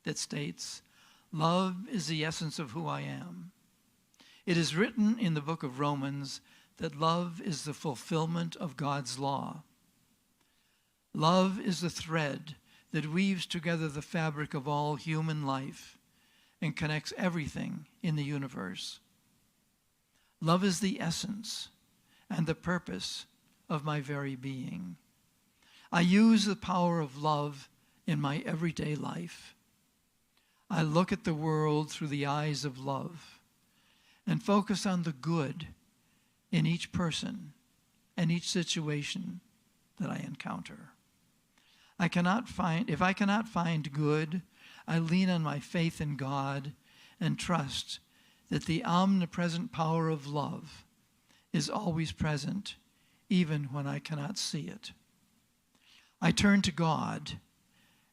that states, "Love is the essence of who I am." It is written in the book of Romans that love is the fulfillment of God's law. Love is the thread that weaves together the fabric of all human life and connects everything in the universe. Love is the essence and the purpose of my very being. I use the power of love in my everyday life. I look at the world through the eyes of love and focus on the good in each person and each situation that I encounter. If I cannot find good, I lean on my faith in God and trust that the omnipresent power of love is always present, even when I cannot see it. I turn to God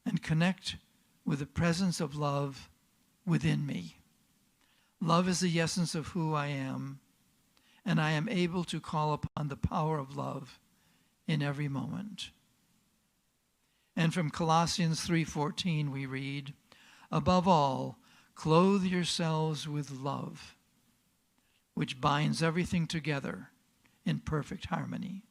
and connect with the presence of love within me. Love is the essence of who I am, and I am able to call upon the power of love in every moment. And from Colossians 3:14 we read, "Above all, clothe yourselves with love, which binds everything together in perfect harmony."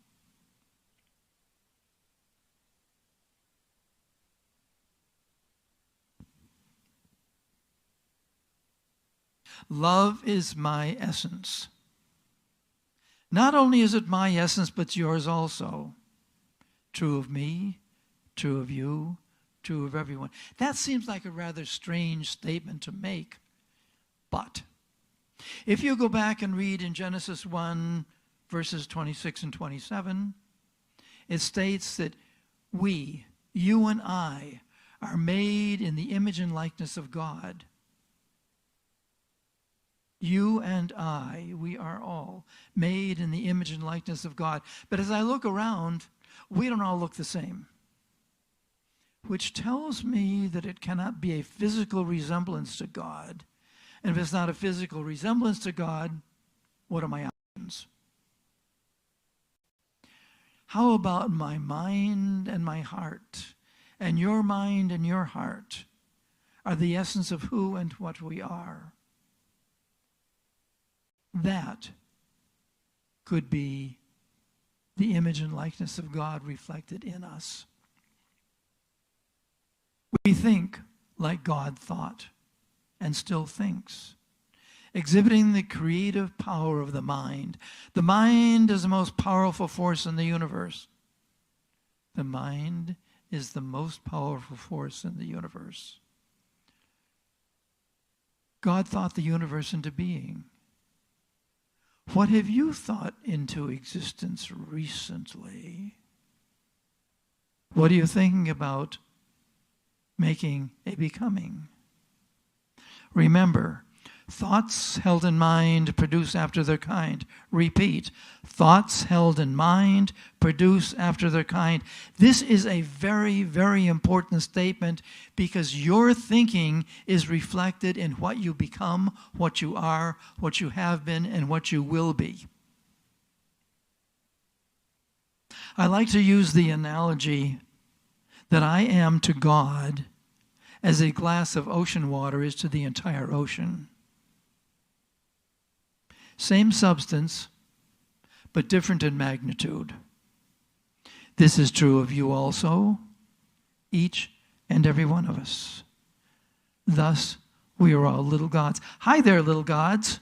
Love is my essence. Not only is it my essence, but yours also. True of me, true of you, true of everyone. That seems like a rather strange statement to make. But if you go back and read in Genesis 1, verses 26 and 27, it states that we, you and I, are made in the image and likeness of God. You and I, we are all made in the image and likeness of God. But as I look around, we don't all look the same, which tells me that it cannot be a physical resemblance to God. And if it's not a physical resemblance to God, what are my options? How about my mind and my heart, and your mind and your heart are the essence of who and what we are? That could be the image and likeness of God reflected in us. We think like God thought and still thinks, exhibiting the creative power of the mind. The mind is the most powerful force in the universe. The mind is the most powerful force in the universe. God thought the universe into being. What have you thought into existence recently? What are you thinking about making a becoming? Remember, thoughts held in mind produce after their kind. Repeat, thoughts held in mind produce after their kind. This is a very, very important statement because your thinking is reflected in what you become, what you are, what you have been, and what you will be. I like to use the analogy that I am to God as a glass of ocean water is to the entire ocean. Same substance, but different in magnitude. This is true of you also, each and every one of us. Thus, we are all little gods. Hi there, little gods.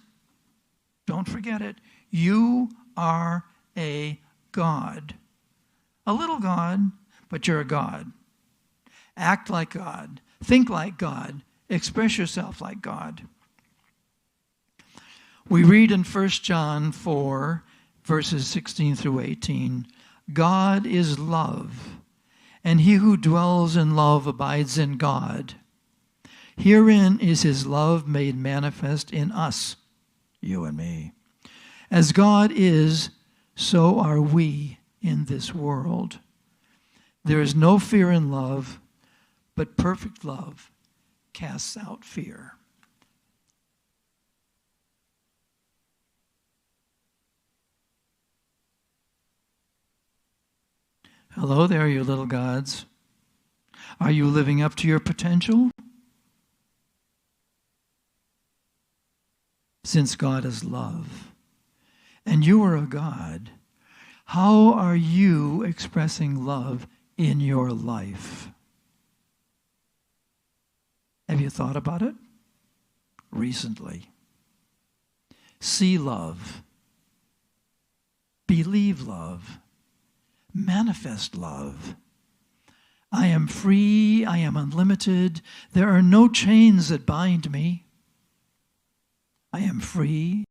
Don't forget it. You are a God. A little God, but you're a God. Act like God. Think like God. Express yourself like God. We read in 1 John 4, verses 16 through 18, God is love, and he who dwells in love abides in God. Herein is his love made manifest in us, you and me. As God is, so are we in this world. There is no fear in love, but perfect love casts out fear. Hello there, you little gods. Are you living up to your potential? since God is love, and you are a God, how are you expressing love in your life? Have you thought about it recently? See love, believe love, manifest love. I am free, I am unlimited, there are no chains that bind me. I am free,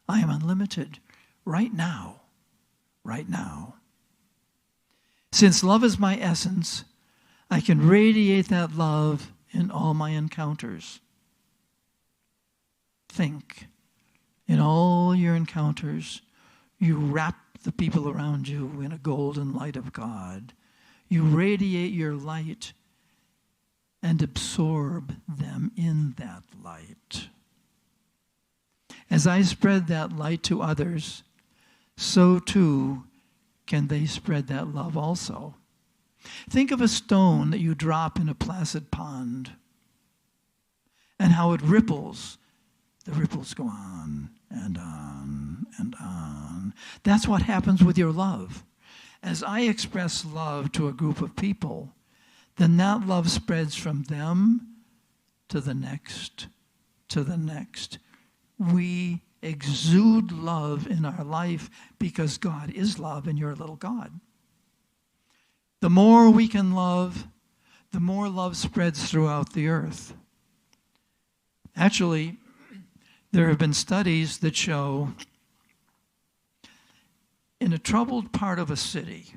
I am unlimited, right now, right now. Since love is my essence, I can radiate that love in all my encounters. Think, in all your encounters, you wrap the people around you in a golden light of God. You radiate your light and absorb them in that light. As I spread that light to others, so too can they spread that love also. Think of a stone that you drop in a placid pond and how it ripples. The ripples go on and on and on. That's what happens with your love. As I express love to a group of people, then that love spreads from them to the next, to the next. We exude love in our life because God is love and you're a little God. The more we can love, the more love spreads throughout the earth. Actually, there have been studies that show in a troubled part of a city,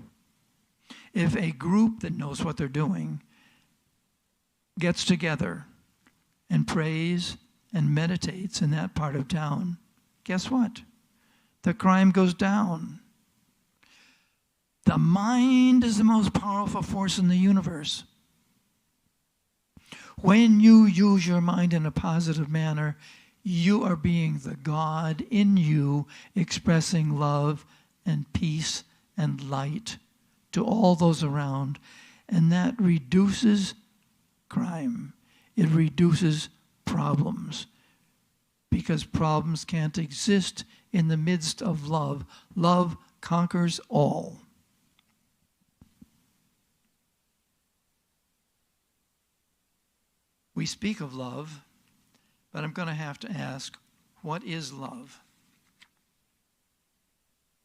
if a group that knows what they're doing gets together and prays and meditates in that part of town, guess what? The crime goes down. The mind is the most powerful force in the universe. When you use your mind in a positive manner, you are being the God in you, expressing love and peace and light to all those around. And that reduces crime. It reduces problems. Because problems can't exist in the midst of love. Love conquers all. We speak of love, but I'm going to have to ask, what is love?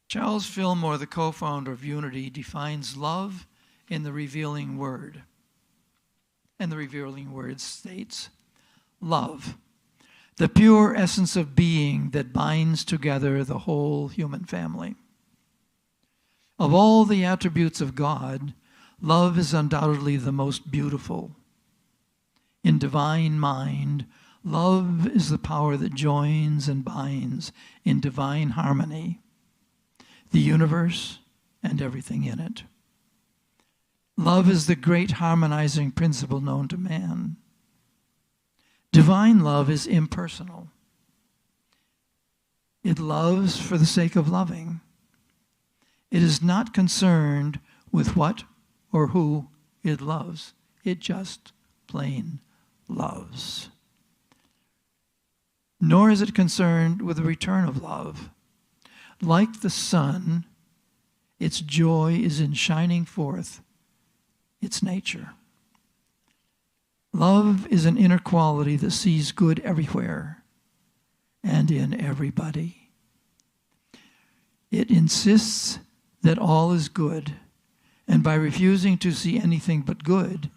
Charles Fillmore, the co-founder of Unity, defines love in the Revealing Word. And the Revealing Word states, love, the pure essence of being that binds together the whole human family. Of all the attributes of God, love is undoubtedly the most beautiful. In divine mind, love is the power that joins and binds in divine harmony the universe and everything in it. Love is the great harmonizing principle known to man. Divine love is impersonal. It loves for the sake of loving. It is not concerned with what or who it loves. It just plain loves. Nor is it concerned with the return of love. Like the sun, its joy is in shining forth its nature. Love is an inner quality that sees good everywhere and in everybody. It insists that all is good, and by refusing to see anything but good,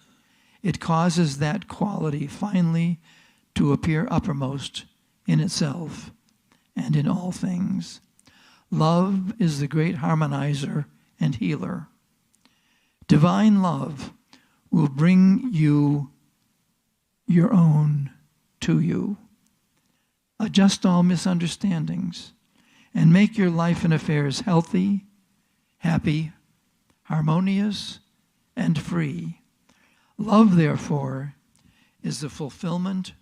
it causes that quality finally to appear uppermost in itself and in all things. Love is the great harmonizer and healer. Divine love will bring you your own to you, adjust all misunderstandings, and make your life and affairs healthy, happy, harmonious, and free. Love, therefore, is the fulfillment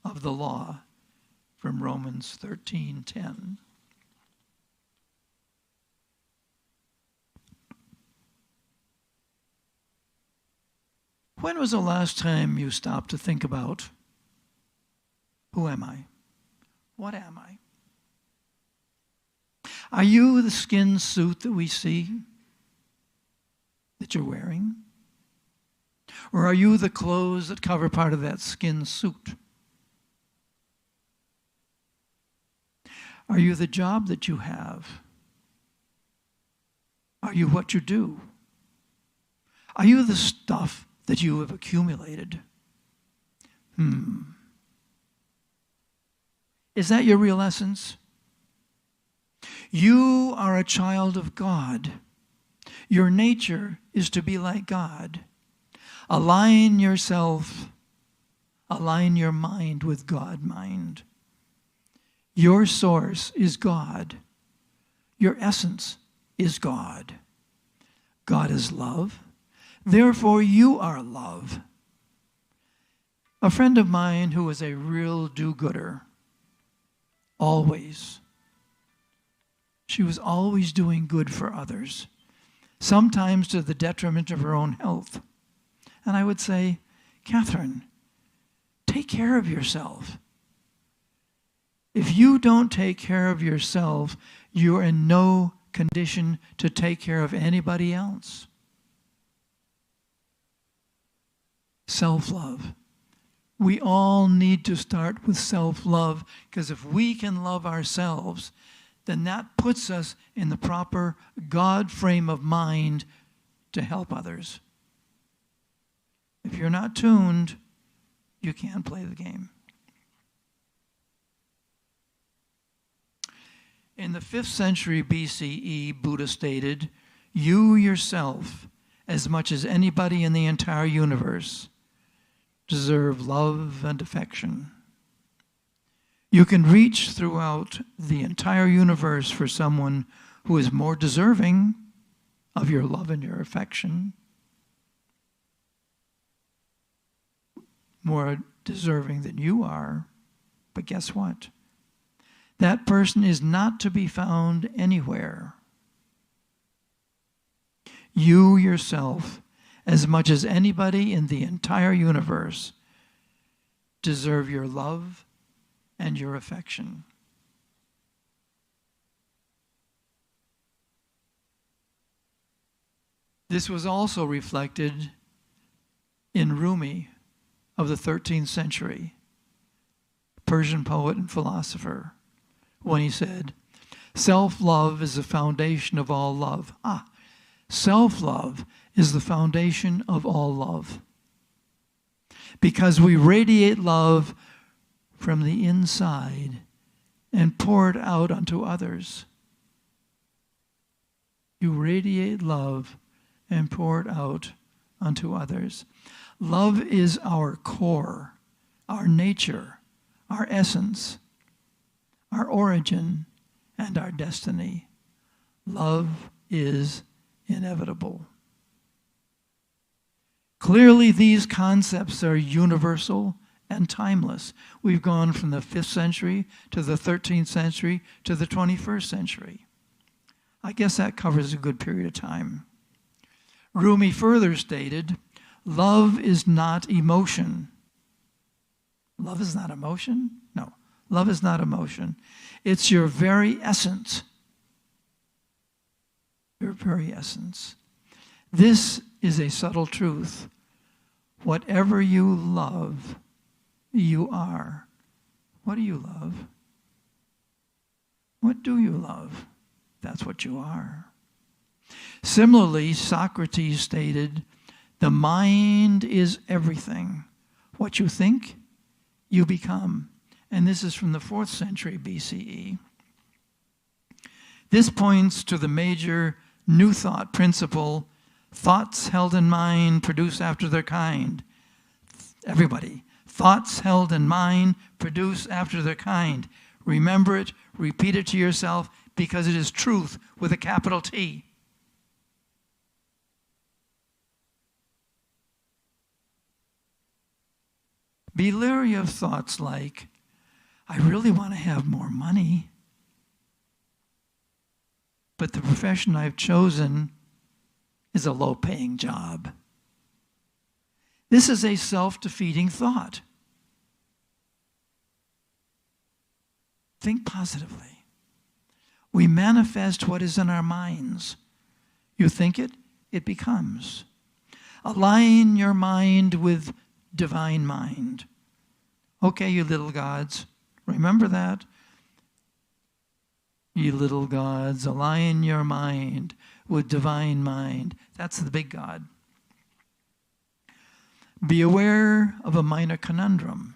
of the law from Romans 13:10. When was the last time you stopped to think about, who am I? What am I? Are you the skin suit that we see that you're wearing? Or are you the clothes that cover part of that skin suit? Are you the job that you have? Are you what you do? Are you the stuff that you have accumulated? Is that your real essence? You are a child of God. Your nature is to be like God. Align yourself, align your mind with God mind. Your source is God. Your essence is God. God is love. Therefore, you are love. A friend of mine who was a real do-gooder, always. She was always doing good for others, sometimes to the detriment of her own health. And I would say, Catherine, take care of yourself. If you don't take care of yourself, you're in no condition to take care of anybody else. Self-love. We all need to start with self-love, because if we can love ourselves, then that puts us in the proper God frame of mind to help others. If you're not tuned, you can't play the game. In the 5th century BCE, Buddha stated, "You yourself, as much as anybody in the entire universe, deserve love and affection." You can reach throughout the entire universe for someone who is more deserving of your love and your affection, more deserving than you are. But guess what? That person is not to be found anywhere. You yourself, as much as anybody in the entire universe, deserve your love and your affection. This was also reflected in Rumi of the 13th century, Persian poet and philosopher, when he said, "Self-love is the foundation of all love." Self-love is the foundation of all love. Because we radiate love from the inside and pour it out unto others. You radiate love and pour it out unto others. Love is our core, our nature, our essence, our origin, and our destiny. Love is inevitable. Clearly, these concepts are universal and timeless. We've gone from the 5th century to the 13th century to the 21st century. I guess that covers a good period of time. Rumi further stated, "Love is not emotion." Love is not emotion? No, love is not emotion. It's your very essence. Your very essence. This is a subtle truth. Whatever you love, you are. What do you love? What do you love? That's what you are. Similarly, Socrates stated, "The mind is everything. What you think, you become." And this is from the 4th century BCE. This points to the major New Thought principle: thoughts held in mind produce after their kind. Everybody, thoughts held in mind produce after their kind. Remember it, repeat it to yourself, because it is truth with a capital T. Be leery of thoughts like, "I really want to have more money, but the profession I've chosen is a low-paying job." This is a self-defeating thought. Think positively. We manifest what is in our minds. You think it, it becomes. Align your mind with divine mind. Okay, you little gods, remember that. You little gods, align your mind with divine mind. That's the big God. Be aware of a minor conundrum.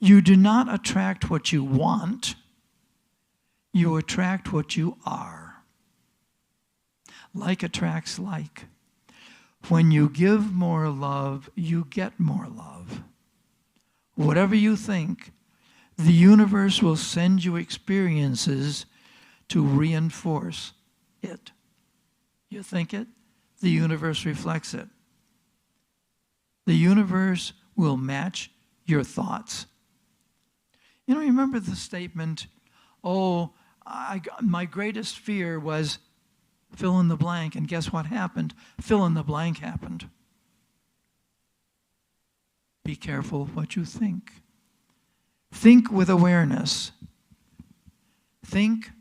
You do not attract what you want. You attract what you are. Like attracts like. When you give more love, you get more love. Whatever you think, the universe will send you experiences to reinforce it. You think it, the universe reflects it. The universe will match your thoughts. You know, remember the statement, my greatest fear was fill in the blank, and guess what happened? Fill in the blank happened. Be careful what you think. Think with awareness. Think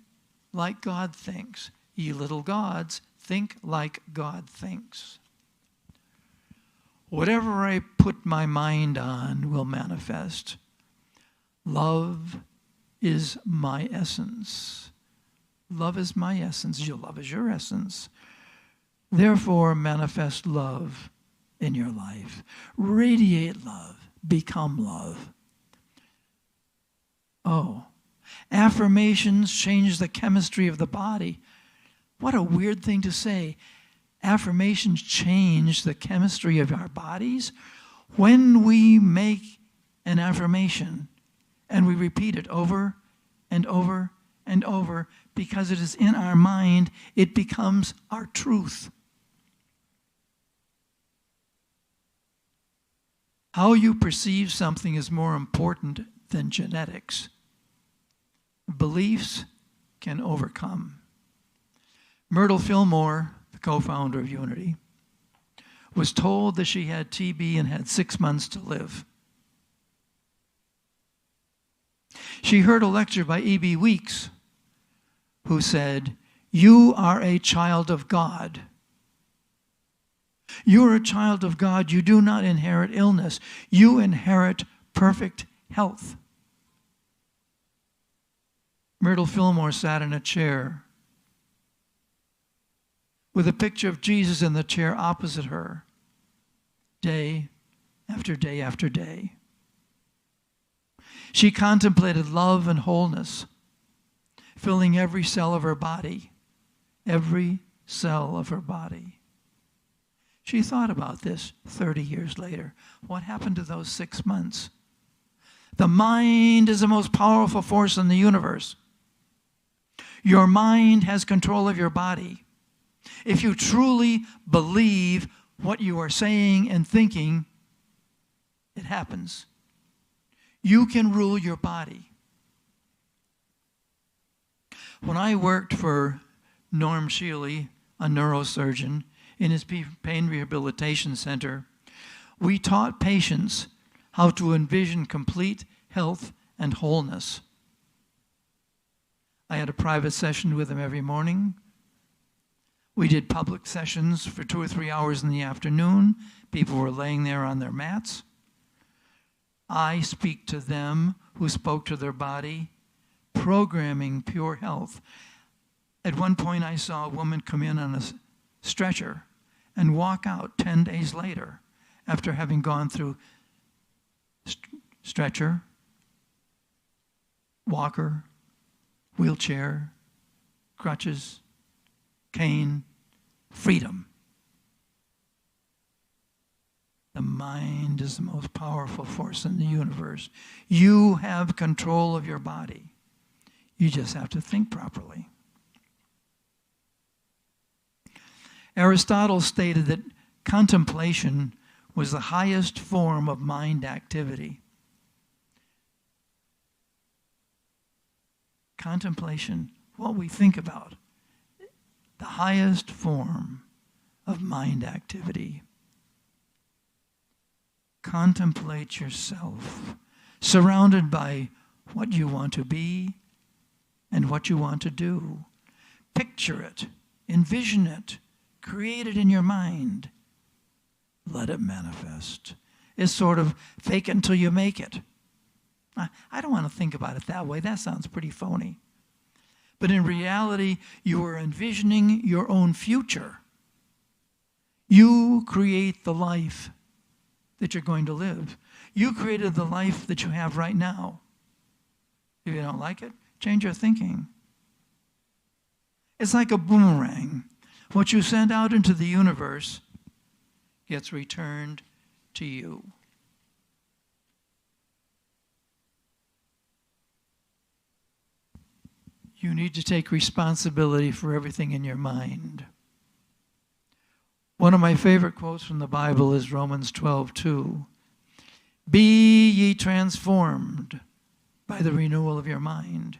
like God thinks. Ye little gods, think like God thinks. Whatever I put my mind on will manifest. Love is my essence. Love is my essence. Your love is your essence. Therefore, manifest love in your life. Radiate love. Become love. Oh, affirmations change the chemistry of the body. What a weird thing to say. Affirmations change the chemistry of our bodies. When we make an affirmation and we repeat it over and over and over, because it is in our mind, it becomes our truth. How you perceive something is more important than genetics. Beliefs can overcome. Myrtle Fillmore, the co-founder of Unity, was told that she had TB and had 6 months to live. She heard a lecture by E.B. Weeks, who said, "You are a child of God. You are a child of God. You do not inherit illness. You inherit perfect health." Myrtle Fillmore sat in a chair with a picture of Jesus in the chair opposite her, day after day after day. She contemplated love and wholeness, filling every cell of her body, every cell of her body. She thought about this 30 years later. What happened to those 6 months? The mind is the most powerful force in the universe. Your mind has control of your body. If you truly believe what you are saying and thinking, it happens. You can rule your body. When I worked for Norm Shealy, a neurosurgeon, in his pain rehabilitation center, we taught patients how to envision complete health and wholeness. I had a private session with him every morning. We did public sessions for 2 or 3 hours in the afternoon. People were laying there on their mats. I speak to them who spoke to their body, programming pure health. At one point, I saw a woman come in on a stretcher and walk out 10 days later after having gone through stretcher, walker, wheelchair, crutches, cane, freedom. The mind is the most powerful force in the universe. You have control of your body. You just have to think properly. Aristotle stated that contemplation was the highest form of mind activity. Contemplation, what we think about, the highest form of mind activity. Contemplate yourself, surrounded by what you want to be and what you want to do. Picture it, envision it, create it in your mind. Let it manifest. It's sort of fake it until you make it. I don't want to think about it that way. That sounds pretty phony. But in reality, you are envisioning your own future. You create the life that you're going to live. You created the life that you have right now. If you don't like it, change your thinking. It's like a boomerang. What you send out into the universe gets returned to you. You need to take responsibility for everything in your mind. One of my favorite quotes from the Bible is Romans 12:2. Be ye transformed by the renewal of your mind.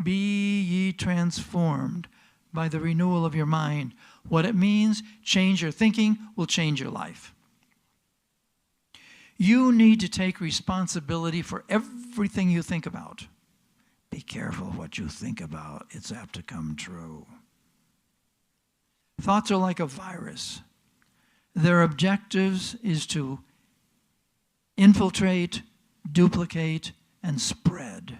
Be ye transformed by the renewal of your mind. What it means, change your thinking will change your life. You need to take responsibility for everything you think about. Be careful what you think about. It's apt to come true. Thoughts are like a virus. Their objectives is to infiltrate, duplicate, and spread.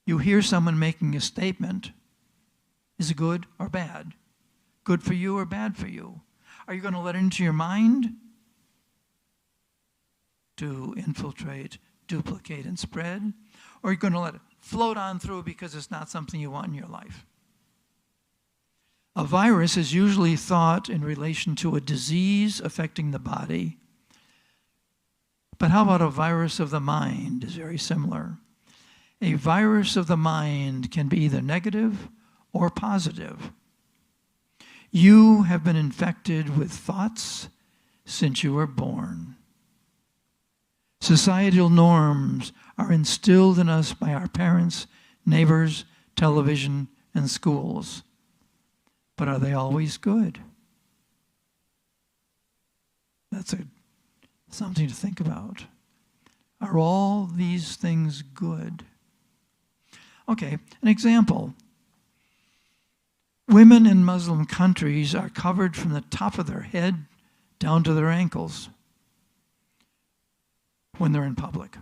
You hear someone making a statement. Is it good or bad? Good for you or bad for you? Are you going to let it into your mind to infiltrate, duplicate, and spread? Or are you going to let it float on through because it's not something you want in your life? A virus is usually thought in relation to a disease affecting the body. But how about a virus of the mind? Is very similar. A virus of the mind can be either negative or positive. You have been infected with thoughts since you were born. Societal norms are instilled in us by our parents, neighbors, television, and schools. But are they always good? That's something to think about. Are all these things good? Okay, an example. Women in Muslim countries are covered from the top of their head down to their ankles when they're in public.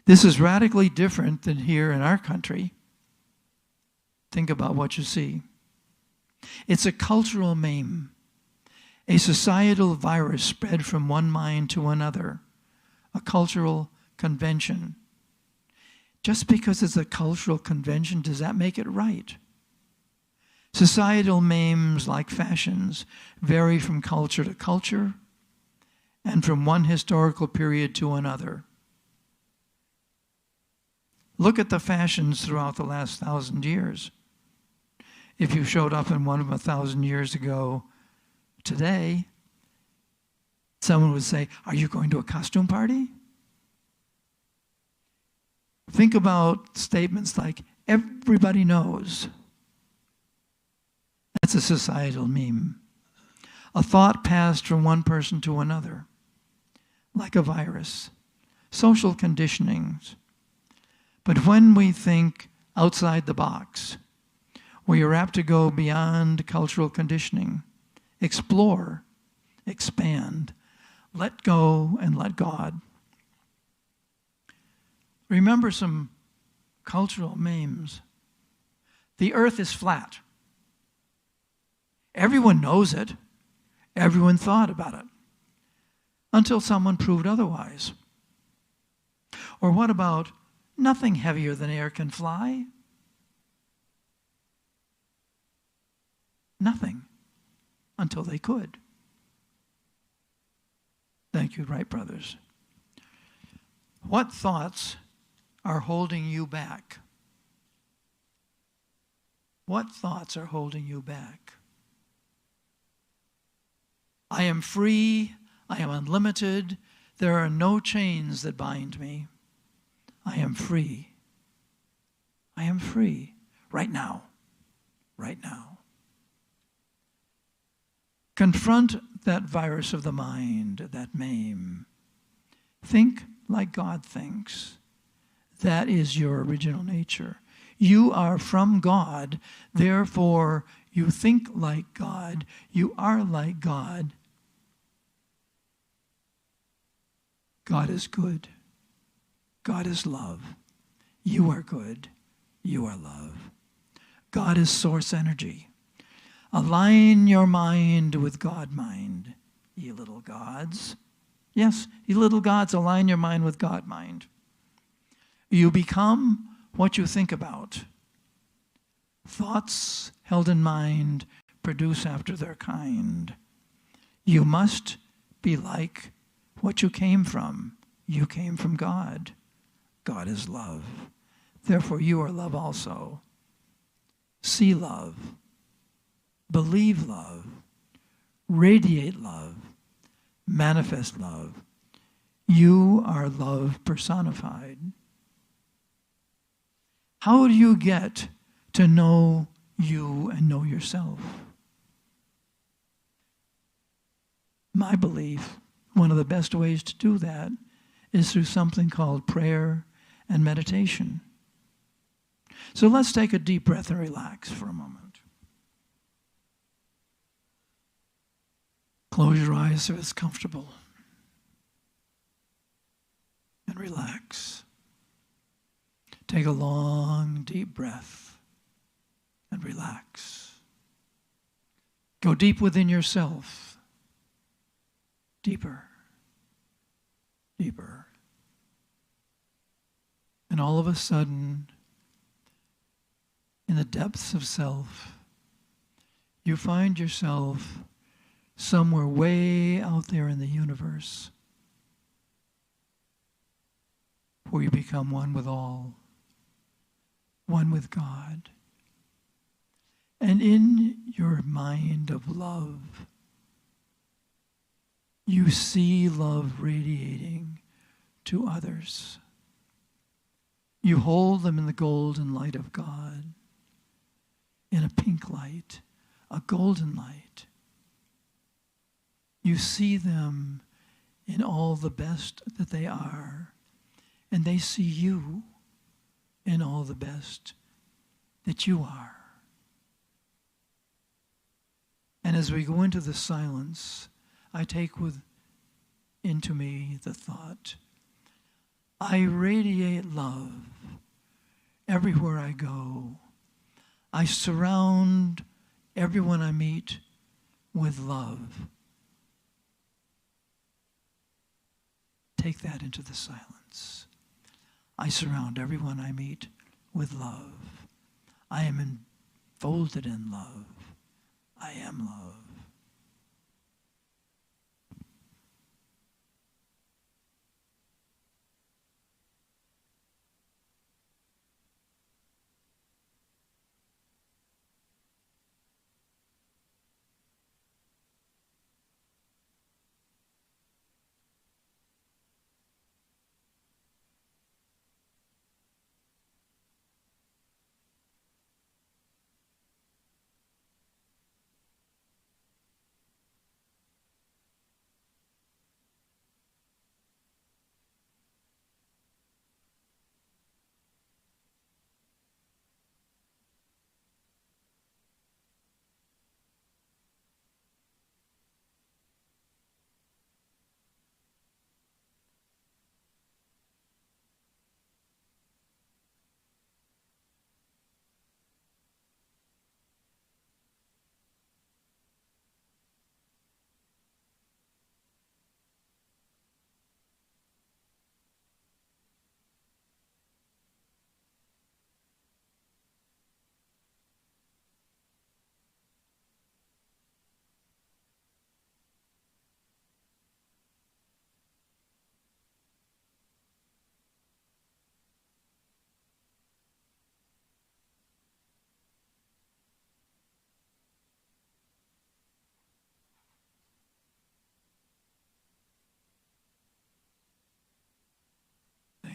This is radically different than here in our country. Think about what you see. It's a cultural meme, a societal virus spread from one mind to another, a cultural convention. Just because it's a cultural convention, does that make it right? Societal memes, like fashions, vary from culture to culture and from one historical period to another. Look at the fashions throughout the last 1,000 years. If you showed up in one of them 1,000 years ago today, someone would say, "Are you going to a costume party?" Think about statements like, "Everybody knows." That's a societal meme. A thought passed from one person to another, like a virus. Social conditionings. But when we think outside the box, we are apt to go beyond cultural conditioning, explore, expand, let go and let God. Remember some cultural memes. The earth is flat. Everyone knows it. Everyone thought about it until someone proved otherwise. Or what about nothing heavier than air can fly? Nothing until they could. Thank you, Wright brothers. What thoughts are holding you back? What thoughts are holding you back? I am free. I am unlimited. There are no chains that bind me. I am free. I am free. Right now. Right now. Confront that virus of the mind, that meme. Think like God thinks. That is your original nature. You are from God, therefore you think like God, you are like God. God is good. God is love. You are good. You are love. God is source energy. Align your mind with God mind, ye little gods. Yes, you little gods, align your mind with God mind. You become what you think about. Thoughts held in mind produce after their kind. You must be like what you came from. You came from God. God is love. Therefore, you are love also. See love. Believe love. Radiate love. Manifest love. You are love personified. How do you get to know you and know yourself? My belief, one of the best ways to do that is through something called prayer and meditation. So let's take a deep breath and relax for a moment. Close your eyes so it's comfortable. And relax. Take a long, deep breath and relax. Go deep within yourself. Deeper. Deeper. And all of a sudden, in the depths of self, you find yourself somewhere way out there in the universe where you become one with all, one with God. And in your mind of love, you see love radiating to others. You hold them in the golden light of God, in a pink light, a golden light. You see them in all the best that they are, and they see you in all the best that you are. And as we go into the silence, I take into me the thought, I radiate love everywhere I go. I surround everyone I meet with love. Take that into the silence. I surround everyone I meet with love. I am enfolded in love. I am love.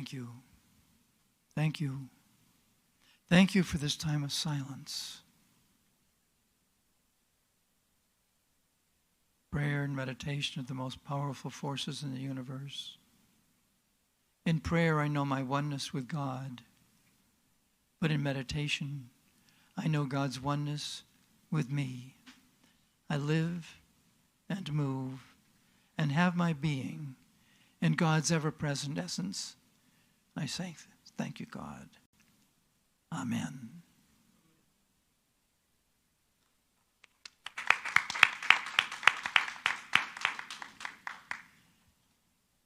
Thank you. Thank you. Thank you for this time of silence. Prayer and meditation are the most powerful forces in the universe. In prayer, I know my oneness with God. But in meditation, I know God's oneness with me. I live and move and have my being in God's ever-present essence. I say, thank you, God. Amen.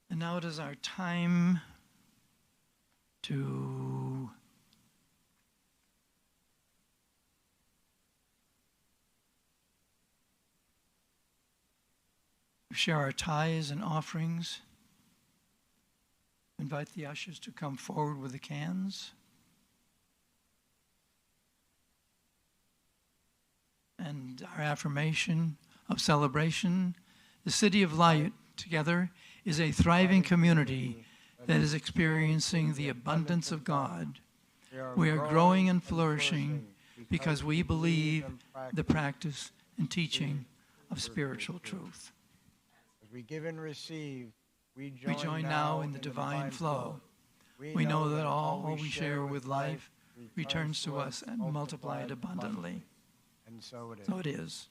And now it is our time to share our tithes and offerings. Invite the ushers to come forward with the cans. And our affirmation of celebration. The City of Light together is a thriving community that is experiencing the abundance of God. We are growing and flourishing because we believe the practice and teaching of spiritual truth. As we give and receive, we join now in the divine flow. We know that all we share with life returns to us and multiplied abundantly. And so it is. So it is.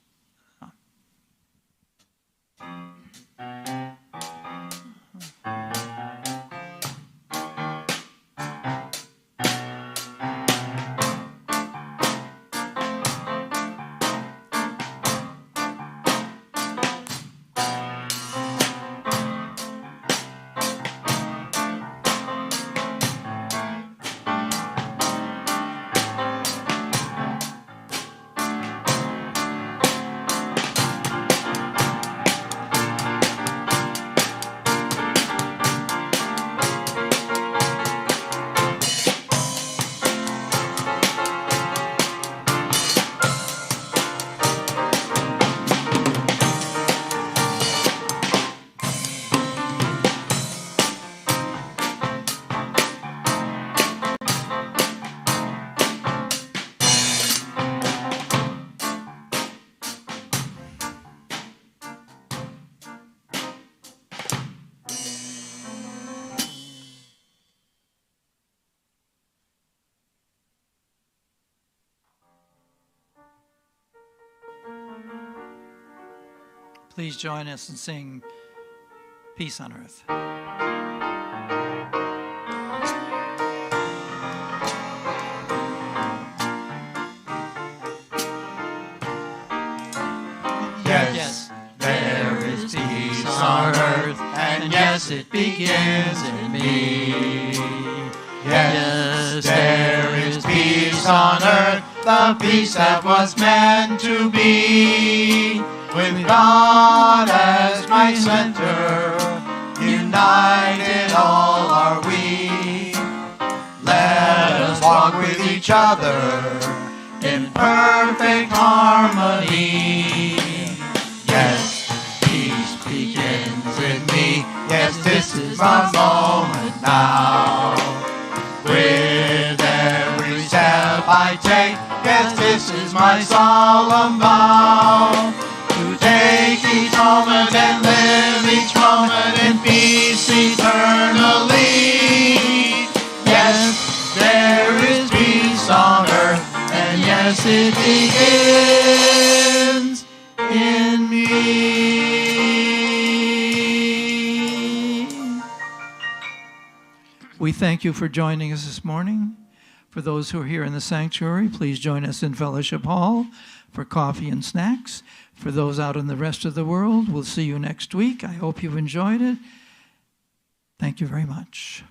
Please join us and sing Peace on Earth. Yes, there is peace on earth, and yes, it begins in me. Yes, there is peace on earth, the peace that was meant to be. With God as my center, united all are we. Let us walk with each other in perfect harmony. Yes, peace begins with me. Yes, this is my moment now. With every step I take, yes, this is my solemn vow. To take each moment and live each moment in peace eternally. Yes, there is peace on earth, and yes, it begins in me. We thank you for joining us this morning. For those who are here in the sanctuary, please join us in Fellowship Hall for coffee and snacks. For those out in the rest of the world, we'll see you next week. I hope you've enjoyed it. Thank you very much.